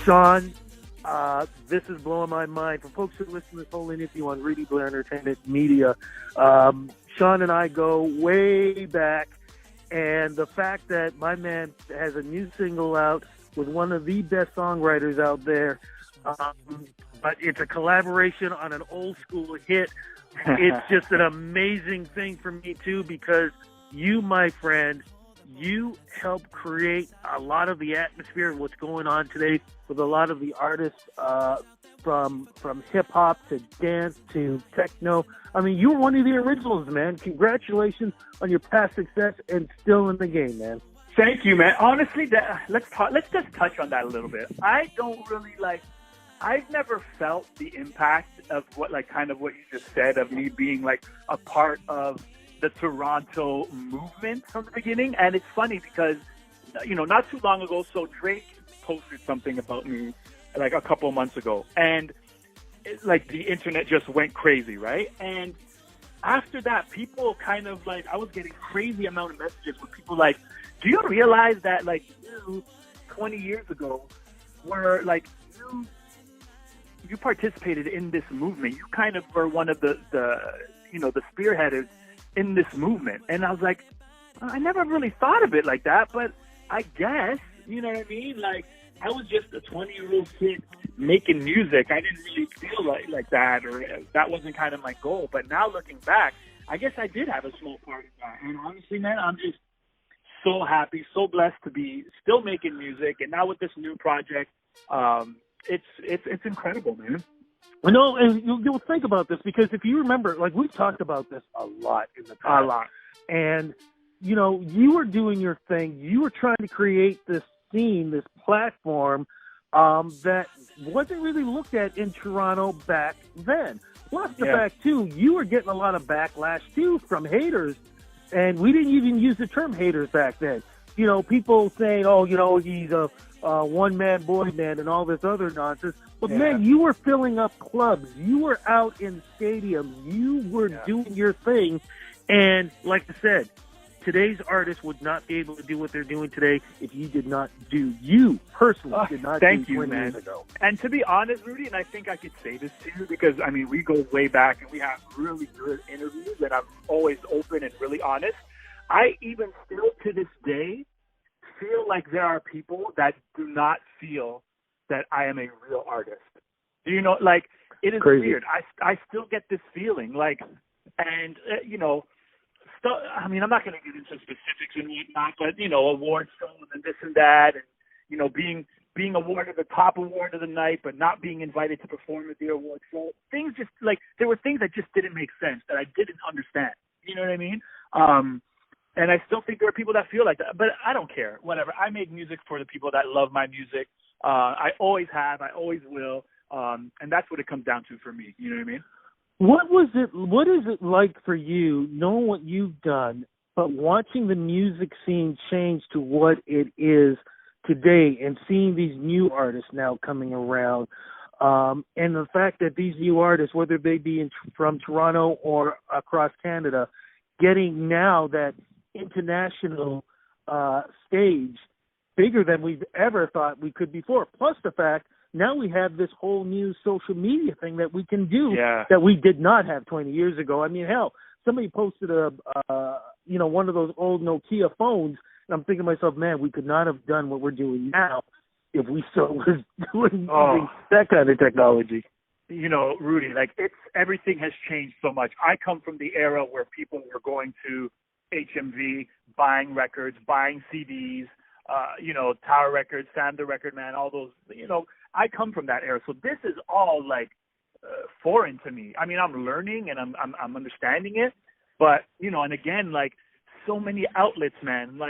Shawn, this is blowing my mind. For folks who listen to this whole interview on Rudy Blair Entertainment Media, Shawn and I go way back, and the fact that my man has a new single out with one of the best songwriters out there, but it's a collaboration on an old school hit. It's just an amazing thing for me, too, because you, my friend, you help create a lot of the atmosphere of what's going on today with a lot of the artists from hip-hop to dance to techno. I mean, you were one of the originals, man. Congratulations on your past success and still in the game, man. Thank you, man. Honestly, let's just touch on that a little bit. I don't really I've never felt the impact of what you just said, of me being like a part of the Toronto movement from the beginning. And it's funny because, not too long ago, so Drake posted something about me like a couple months ago, and the internet just went crazy, right? And after that, people kind of I was getting crazy amount of messages with people like, do you realize that you 20 years ago were you participated in this movement. You kind of were one of the spearheaders in this movement. And I was like, I never really thought of it like that, but I guess, you know what I mean? I was just a 20-year-old kid making music. I didn't really feel like that, or that wasn't kind of my goal. But now looking back, I guess I did have a small part of that. And honestly, man, I'm just so happy, so blessed to be still making music. And now with this new project, it's incredible, man. No, and you'll think about this, because if you remember, we've talked about this a lot in the past. A lot. And, you were doing your thing. You were trying to create this scene, this platform that wasn't really looked at in Toronto back then. Plus the fact, too, you were getting a lot of backlash, too, from haters. And we didn't even use the term haters back then. People saying, he's a one-man boy band and all this other nonsense. But, man, you were filling up clubs. You were out in stadiums. You were doing your thing. And like I said, today's artists would not be able to do what they're doing today if you did not do, you personally did not do 20 years ago. And to be honest, Rudy, and I think I could say this to you because, we go way back and we have really good interviews and I'm always open and really honest. I even still to this day feel like there are people that do not feel that I am a real artist. Do you know, it is crazy. Weird. I still get this feeling, and, I'm not going to get into specifics and whatnot, but, award shows and this and that, and, being awarded the top award of the night, but not being invited to perform at the award show. Things just, there were things that just didn't make sense, that I didn't understand. You know what I mean? And I still think there are people that feel like that, but I don't care. Whatever. I make music for the people that love my music. I always have. I always will. And that's what it comes down to for me. You know what I mean? What is it like for you, knowing what you've done, but watching the music scene change to what it is today and seeing these new artists now coming around, and the fact that these new artists, whether they be from Toronto or across Canada, getting now that international stage bigger than we've ever thought we could before. Plus the fact now we have this whole new social media thing that we can do that we did not have 20 years ago. Hell, somebody posted one of those old Nokia phones, and I'm thinking to myself, man, we could not have done what we're doing now if we still was doing that kind of technology. Rudy, everything has changed so much. I come from the era where people were going to HMV, buying records, buying CDs, Tower Records, Sam the Record Man, all those, I come from that era. So this is all foreign to me. I'm learning and I'm understanding it, but, and again, so many outlets, man,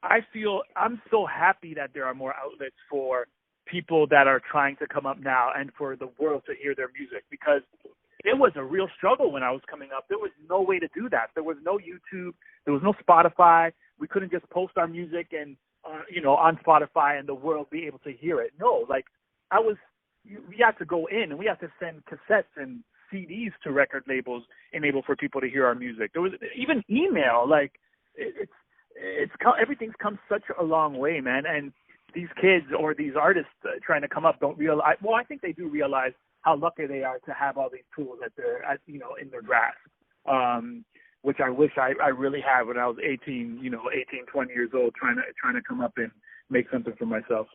I feel I'm so happy that there are more outlets for people that are trying to come up now and for the world to hear their music, because it was a real struggle when I was coming up. There was no way to do that. There was no YouTube. There was no Spotify. We couldn't just post our music and, on Spotify and the world be able to hear it. No, we had to go in and we had to send cassettes and CDs to record labels enable for people to hear our music. There was even email. Everything's come such a long way, man. And these kids or these artists trying to come up don't realize. Well, I think they do realize how lucky they are to have all these tools in their grasp. Which I wish I really had when I was 18, 20 years old, trying to come up and make something for myself.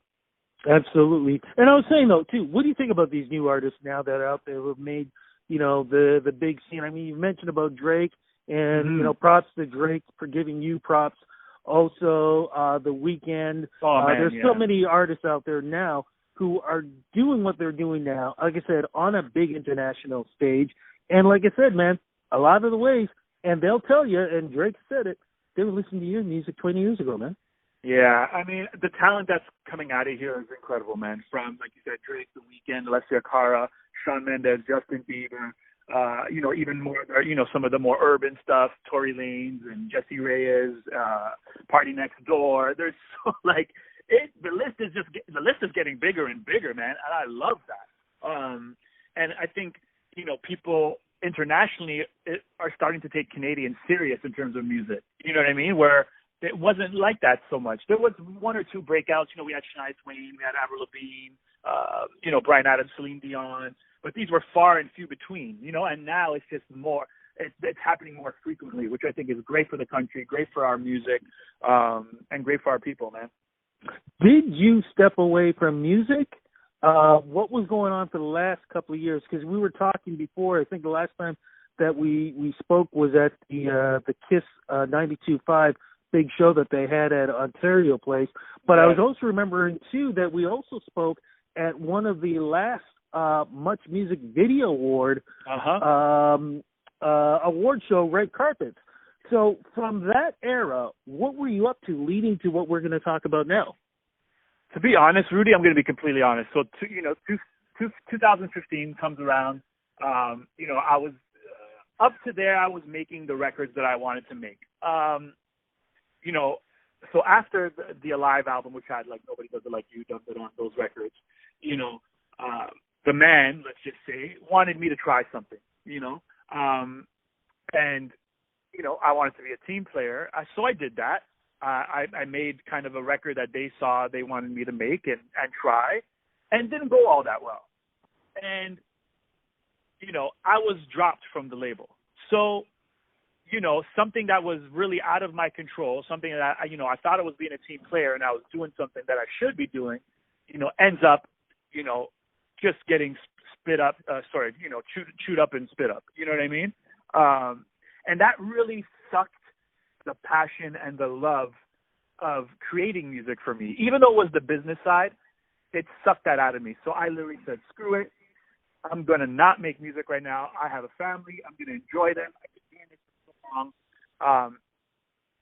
Absolutely. And I was saying though too, what do you think about these new artists now that are out there who have made, the big scene? I mean, you mentioned about Drake, and props to Drake for giving you props. Also, The Weeknd. There's so many artists out there now who are doing what they're doing now, like I said, on a big international stage. And like I said, man, a lot of the ways, and they'll tell you, and Drake said it, they were listening to your music 20 years ago, man. Yeah, I mean, the talent that's coming out of here is incredible, man. From, like you said, Drake, The Weeknd, Alessia Cara, Shawn Mendes, Justin Bieber, even more, some of the more urban stuff, Tory Lanez and Jesse Reyes, Party Next Door. There's the list is getting bigger and bigger, man, and I love that. And I think, people internationally are starting to take Canadian serious in terms of music. You know what I mean? Where it wasn't like that so much. There was one or two breakouts. We had Shania Twain, we had Avril Lavigne, Bryan Adams, Celine Dion, but these were far and few between. And now it's just more. It's happening more frequently, which I think is great for the country, great for our music, and great for our people, man. Did you step away from music? What was going on for the last couple of years? Because we were talking before. I think the last time that we spoke was at the KISS 92.5 big show that they had at Ontario Place. But I was also remembering too that we also spoke at one of the last Much Music Video Award award show, Red Carpets. So from that era, what were you up to leading to what we're going to talk about now? To be honest, Rudy, I'm going to be completely honest. So, 2015 comes around. I was up to there. I was making the records that I wanted to make. So after the Alive album, which had like Nobody Does It Like You, dubbed it on those records, the man, let's just say, wanted me to try something, and I wanted to be a team player. So I did that. I made kind of a record that they saw they wanted me to make and try, and didn't go all that well. And, I was dropped from the label. So, something that was really out of my control, something that, I thought I was being a team player and I was doing something that I should be doing, ends up, just getting chewed up and spit up. You know what I mean? And that really sucked the passion and the love of creating music for me. Even though it was the business side, it sucked that out of me. So I literally said, screw it. I'm going to not make music right now. I have a family. I'm going to enjoy them. I've been doing this for so long.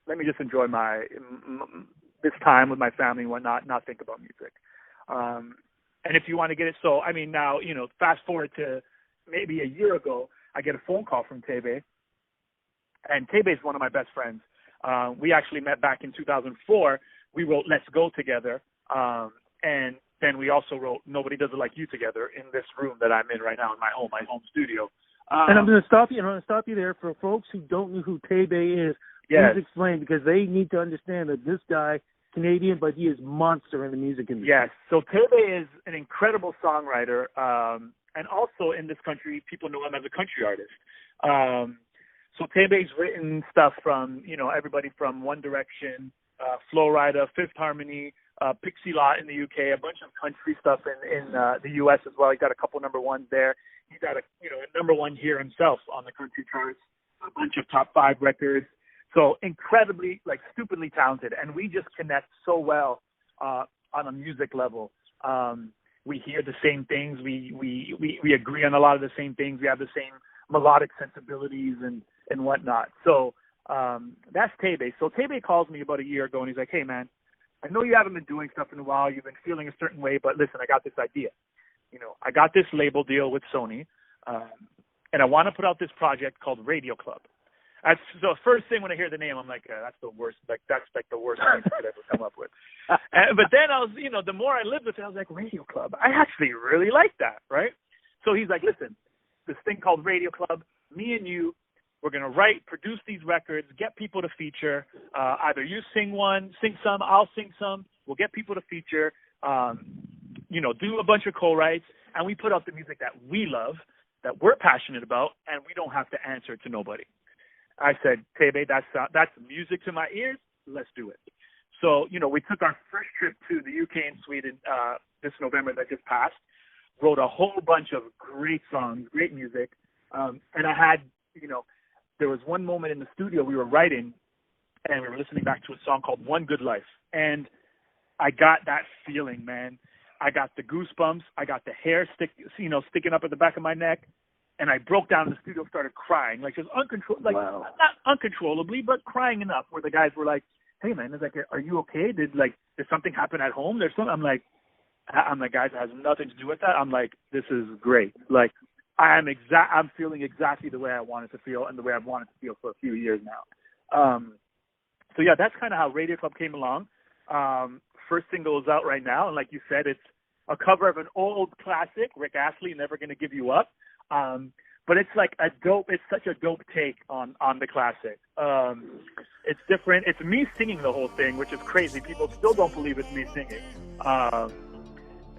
Let me just enjoy this time with my family and whatnot, not think about music. And if you want to get it, so, I mean, now, fast forward to maybe a year ago, I get a phone call from Tebe. And Tebe is one of my best friends. We actually met back in 2004. We wrote Let's Go together. And then we also wrote Nobody Does It Like You together in this room that I'm in right now in my home studio. And I'm going to stop you. I'm going to stop you there. For folks who don't know who Tebe is, please explain, because they need to understand that this guy, Canadian, but he is monster in the music industry. Yes. So Tebe is an incredible songwriter. And also in this country, people know him as a country artist. So Tebe's written stuff from, everybody from One Direction, Flo Rida, Fifth Harmony, Pixie Lott in the UK, a bunch of country stuff in the US as well. He got a couple number ones there. He got a number one here himself on the country charts, a bunch of top 5 records. So incredibly, stupidly talented. And we just connect so well on a music level. We hear the same things. We agree on a lot of the same things. We have the same melodic sensibilities and whatnot. So that's Tebe. So Tebe calls me about a year ago, and he's like, hey, man, I know you haven't been doing stuff in a while. You've been feeling a certain way, but listen, I got this idea. I got this label deal with Sony, and I want to put out this project called Radio Club. That's the first thing when I hear the name, I'm like, that's the worst. That's the worst name I could ever come up with. But then I was, the more I lived with it, I was like, Radio Club. I actually really like that, right? So he's like, listen, this thing called Radio Club, me and you, we're going to produce these records, get people to feature. Either you sing some, I'll sing some. We'll get people to feature, do a bunch of co-writes, and we put out the music that we love, that we're passionate about, and we don't have to answer to nobody. I said, Tebe, that's music to my ears. Let's do it. So, we took our first trip to the UK and Sweden this November that just passed, wrote a whole bunch of great songs, great music. And I had, there was one moment in the studio we were writing, and we were listening back to a song called One Good Life. And I got that feeling, man. I got the goosebumps. I got the hair sticking up at the back of my neck. And I broke down in the studio, started crying, like just wow. Not uncontrollably, but crying enough where the guys were like, "Hey, man," it's like, "Are you okay? Did something happen at home? There's something." I'm like, guys, it has nothing to do with that. I'm like, this is great. Like, I'm feeling exactly the way I wanted to feel and the way I've wanted to feel for a few years now. So yeah, that's kind of how Radio Club came along. First single is out right now, and like you said, it's a cover of an old classic, Rick Astley, "Never Gonna Give You Up." But it's like it's such a dope take on the classic. It's different. It's me singing the whole thing, which is crazy. People still don't believe it's me singing.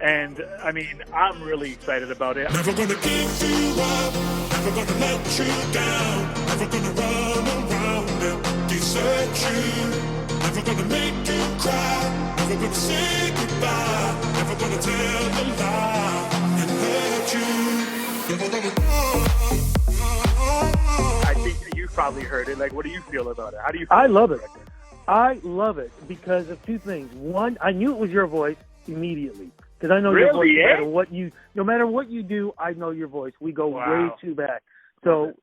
And I mean, I'm really excited about it. Never gonna give you up, never gonna let you down, never gonna run around and desert you, never gonna make you cry, never gonna say goodbye, never gonna tell a lie and hurt you, never gonna. I think you've probably heard it. Like, what do you feel about it? How do you feel? I love it. I love it because of two things. One, I knew it was your voice immediately. Because I know your voice, no matter what you do, I know your voice. We go way too back. So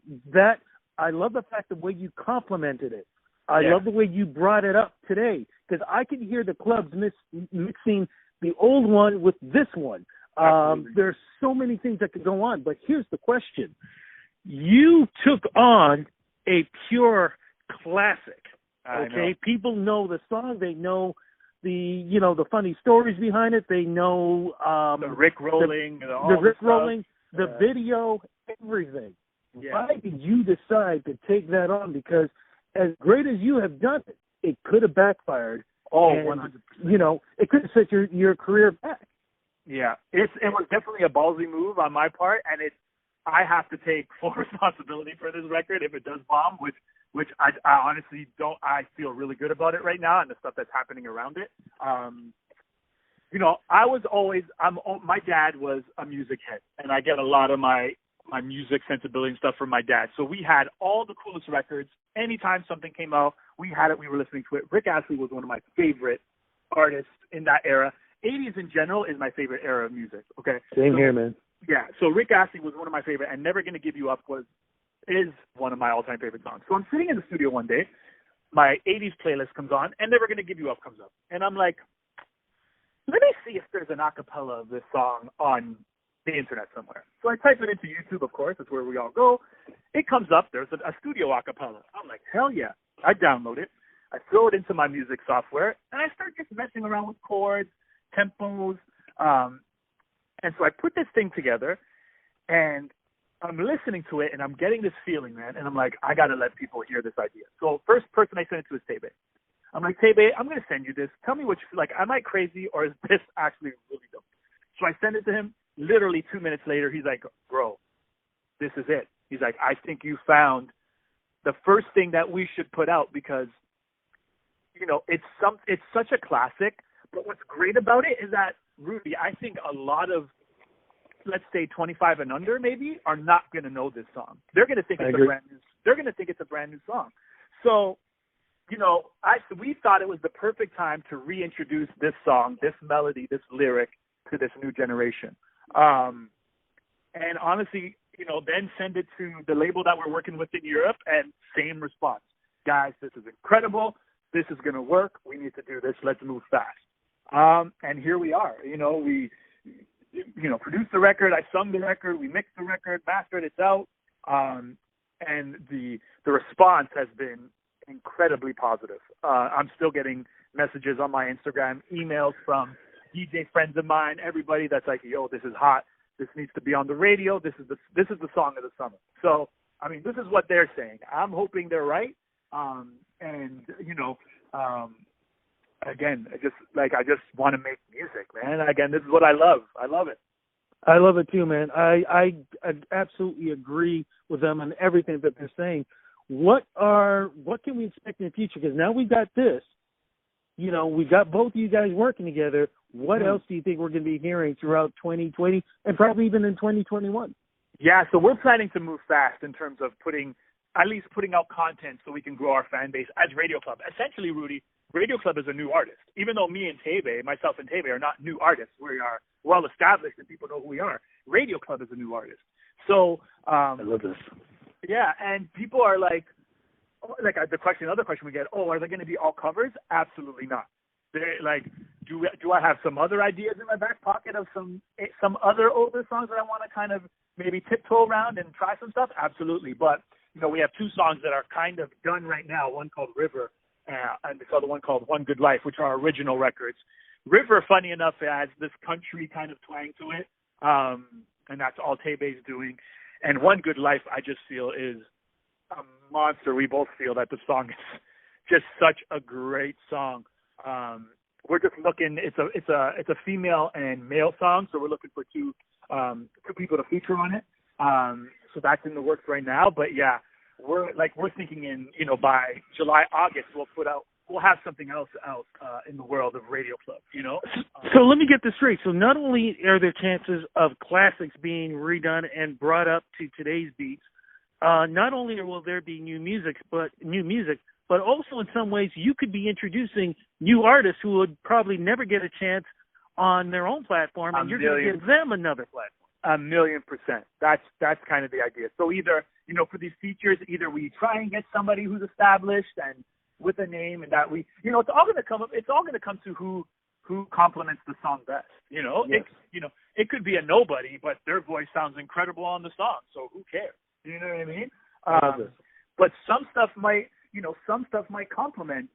I love the fact the way you complimented it. I love the way you brought it up today. Because I can hear the clubs mixing the old one with this one. There's so many things that could go on. But here's the question. You took on a pure classic. Okay? People know the song. They know the funny stories behind it. They know the Rick rolling, the video, everything. Yeah. Why did you decide to take that on? Because as great as you have done it, it could have backfired. Oh, and, 100%. It could have set your career back. Yeah, it was definitely a ballsy move on my part, and I have to take full responsibility for this record if it does bomb, which I honestly don't. I feel really good about it right now and the stuff that's happening around it. My dad was a music head, and I get a lot of my music sensibility and stuff from my dad. So we had all the coolest records. Anytime something came out, we had it. We were listening to it. Rick Astley was one of my favorite artists in that era. 80s in general is my favorite era of music. Okay. Same here, man. Yeah. So Rick Astley was one of my favorite, and Never Gonna Give You Up is one of my all-time favorite songs. So I'm sitting in the studio one day, my 80s playlist comes on, and Never Gonna Give You Up comes up. And I'm like, let me see if there's an acapella of this song on the internet somewhere. So I type it into YouTube, of course. That's where we all go. It comes up. There's a studio acapella. I'm like, hell yeah. I download it. I throw it into my music software, and I start just messing around with chords, tempos. And so I put this thing together, and I'm listening to it, and I'm getting this feeling, man. And I'm like, I got to let people hear this idea. So first person I sent it to is Tebe. I'm like, Tebe, I'm going to send you this. Tell me what you feel like. Am I crazy, or is this actually really dope? So I send it to him. Literally 2 minutes later, he's like, bro, this is it. He's like, I think you found the first thing that we should put out because, it's such a classic. But what's great about it is that, Rudy, I think a lot of, let's say 25 and under maybe, are not going to know this song. They're going to think it's a brand new song. So, we thought it was the perfect time to reintroduce this song, this melody, this lyric to this new generation. And honestly, then send it to the label that we're working with in Europe, and same response. Guys, this is incredible. This is going to work. We need to do this. Let's move fast. And here we are. We produced the record. I sung the record. We mixed the record, mastered it out. And the response has been incredibly positive. I'm still getting messages on my Instagram, emails from DJ friends of mine, everybody that's like, yo, this is hot. This needs to be on the radio. This is the song of the summer. So, I mean, this is what they're saying. I'm hoping they're right. again, I just want to make music, man. Again, this is what I love. I love it. I love it too, man. I absolutely agree with them on everything that they're saying. What can we expect in the future? Because now we've got this. We've got both of you guys working together. What else do you think we're going to be hearing throughout 2020 and probably even in 2021? Yeah, so we're planning to move fast in terms of putting out content so we can grow our fan base as Radio Club. Essentially, Rudy, Radio Club is a new artist. Even though myself and Tebe are not new artists, we are well established and people know who we are. Radio Club is a new artist. So I love this. Yeah, and people are like another question we get, are they going to be all covers? Absolutely not. They're like, do I have some other ideas in my back pocket of some other older songs that I want to kind of maybe tiptoe around and try some stuff? Absolutely. But, we have two songs that are kind of done right now, one called River and the other one called One Good Life, which are original records. River, funny enough, has this country kind of twang to it, and that's all Tebe's doing. And One Good Life, I just feel, is a monster. We both feel that the song is just such a great song. We're just looking. It's a female and male song, so we're looking for two people to feature on it. So that's in the works right now. But yeah, we're thinking by July, August we'll have something else out in the world of Radio Club. So let me get this straight. So not only are there chances of classics being redone and brought up to today's beats, not only will there be new music, but also in some ways you could be introducing new artists who would probably never get a chance on their own platform, and you're going to give them another platform. 1,000,000%. That's kind of the idea. So either, for these features, either we try and get somebody who's established and with a name, and that we, it's all going to come to who complements the song best. Yes. It could be a nobody, but their voice sounds incredible on the song. So who cares? You know what I mean? But some stuff might complement,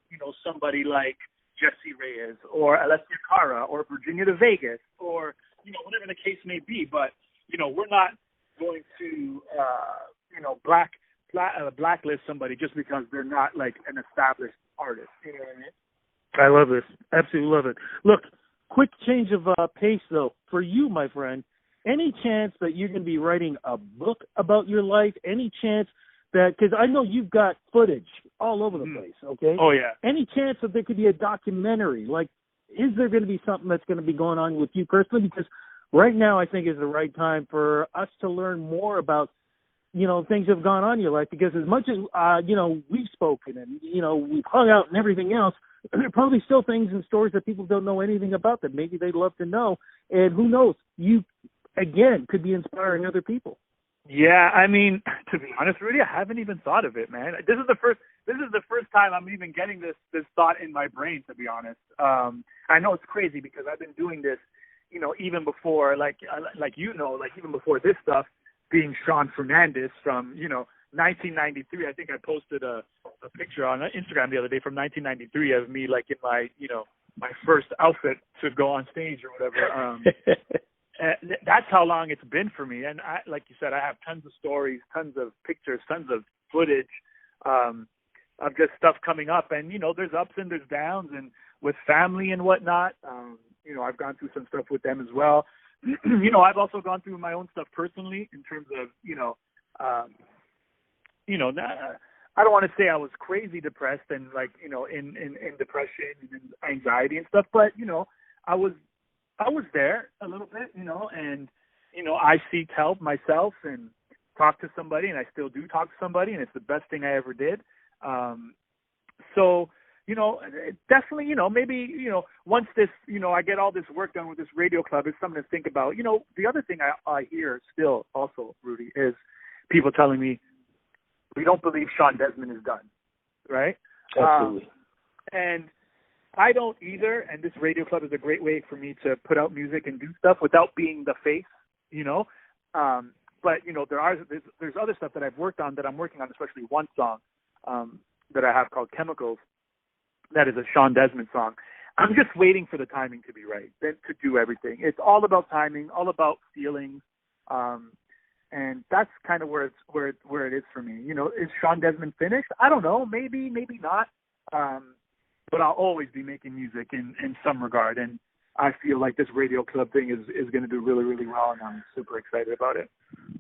somebody like Jesse Reyes or Alessia Cara or Virginia de Vegas or, whatever the case may be. But, we're not going to, blacklist somebody just because they're not like an established artist. You know what I mean? I love this. Absolutely love it. Look, quick change of pace, though. For you, my friend, any chance that you're going to be writing a book about your life? Any chance that, because I know you've got footage all over the place, okay? Oh, yeah. Any chance that there could be a documentary? Like, is there going to be something that's going to be going on with you personally? Because right now I think is the right time for us to learn more about, things that have gone on in your life. Because as much as, we've spoken and, we've hung out and everything else, there are probably still things and stories that people don't know anything about that maybe they'd love to know. And who knows, you, again, could be inspiring other people. Yeah, I mean, to be honest, Rudy, I haven't even thought of it, man. This is the first time I'm even getting this thought in my brain, to be honest. I know it's crazy because I've been doing this, even before, even before this stuff, being Shawn Fernandez from, 1993. I think I posted a picture on Instagram the other day from 1993 of me, like, in my, my first outfit to go on stage or whatever. That's how long it's been for me. And I, like you said, I have tons of stories, tons of pictures, tons of footage of just stuff coming up. And, there's ups and there's downs, and with family and whatnot, I've gone through some stuff with them as well. I've also gone through my own stuff personally in terms of, I don't want to say I was crazy depressed and in depression and anxiety and stuff, but, I was there a little bit, and, I seeked help myself and talked to somebody, and I still do talk to somebody, and it's the best thing I ever did. So, definitely, maybe, once this, I get all this work done with this Radio Club, it's something to think about. The other thing I hear still also, Rudy, is people telling me, we don't believe Shawn Desman is done, right? Absolutely. And I don't either, and this Radio Club is a great way for me to put out music and do stuff without being the face, But, there's other stuff that I've worked on that I'm working on, especially one song that I have called Chemicals. That is a Shawn Desman song. I'm just waiting for the timing to be right, then to do everything. It's all about timing, all about feelings, and that's kind of where it is for me. Is Shawn Desman finished? I don't know. Maybe not. but I'll always be making music in some regard. And I feel like this radio club thing is going to do really, really well, and I'm super excited about it.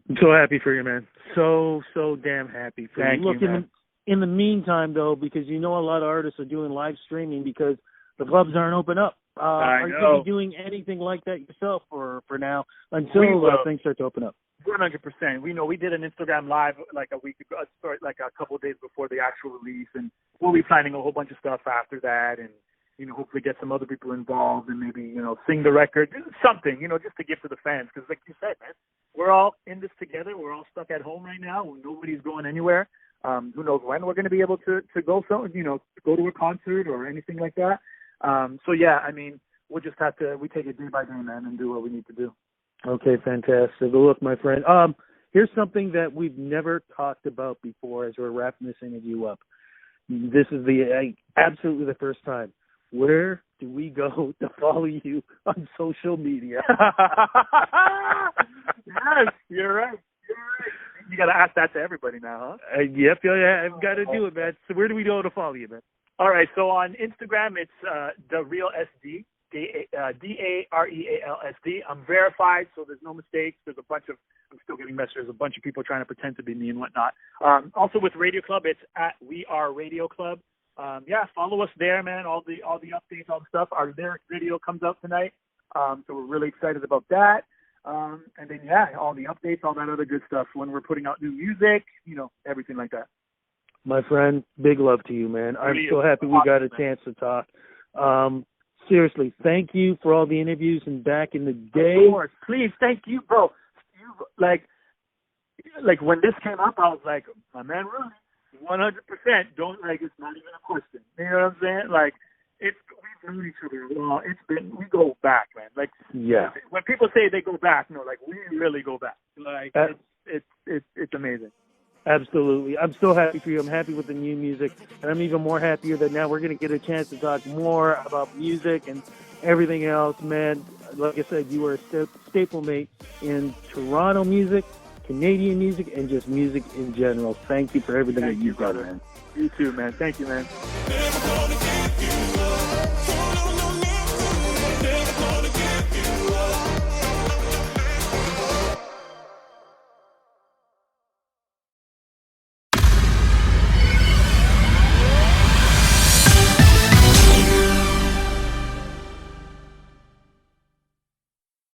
I'm so happy for you, man. So damn happy for Thank you. Look, you, man. in the meantime, though, because a lot of artists are doing live streaming because the clubs aren't open up. Are you going to be doing anything like that yourself for now until things start to open up? 100%. We did an Instagram live like a week ago, like a couple of days before the actual release, and we'll be planning a whole bunch of stuff after that, and hopefully get some other people involved and maybe sing the record, something just to give to the fans, because like you said, man, we're all in this together. We're all stuck at home right now. Nobody's going anywhere. Who knows when we're going to be able to go go to a concert or anything like that. So yeah, I mean, we'll just have to take it day by day, man, and do what we need to do. Okay, fantastic. Well, look, my friend, here's something that we've never talked about before as we're wrapping this interview up. This is absolutely the first time. Where do we go to follow you on social media? Yes, you're right. You got to ask that to everybody now, huh? Yep, I've got to do it, man. So where do we go to follow you, man? All right, so on Instagram, it's The Real SD, DAREALSD. I'm verified, so there's no mistakes. I'm still getting messages, a bunch of people trying to pretend to be me and whatnot. Also with Radio Club, it's at We Are Radio Club. Follow us there, man. All the updates, all the stuff. Our lyric video comes out tonight, so we're really excited about that. And then all the updates, all that other good stuff when we're putting out new music, everything like that. My friend, big love to you, man. I'm so happy we got a chance to talk. Seriously, thank you for all the interviews and back in the day. Of course, please, thank you, bro. Like when this came up, I was like, my man, really. 100%. Don't it's not even a question. You know what I'm saying? Like, we've known each other long. We go back, man. Like, yeah. When people say they go back, we really go back. Like, it's amazing. Absolutely. I'm so happy for you. I'm happy with the new music, and I'm even more happier that now we're going to get a chance to talk more about music and everything else, man. Like I said, you are a staple mate in Toronto music, Canadian music, and just music in general. Thank you for everything that you've done, man. You too, man. Thank you, man.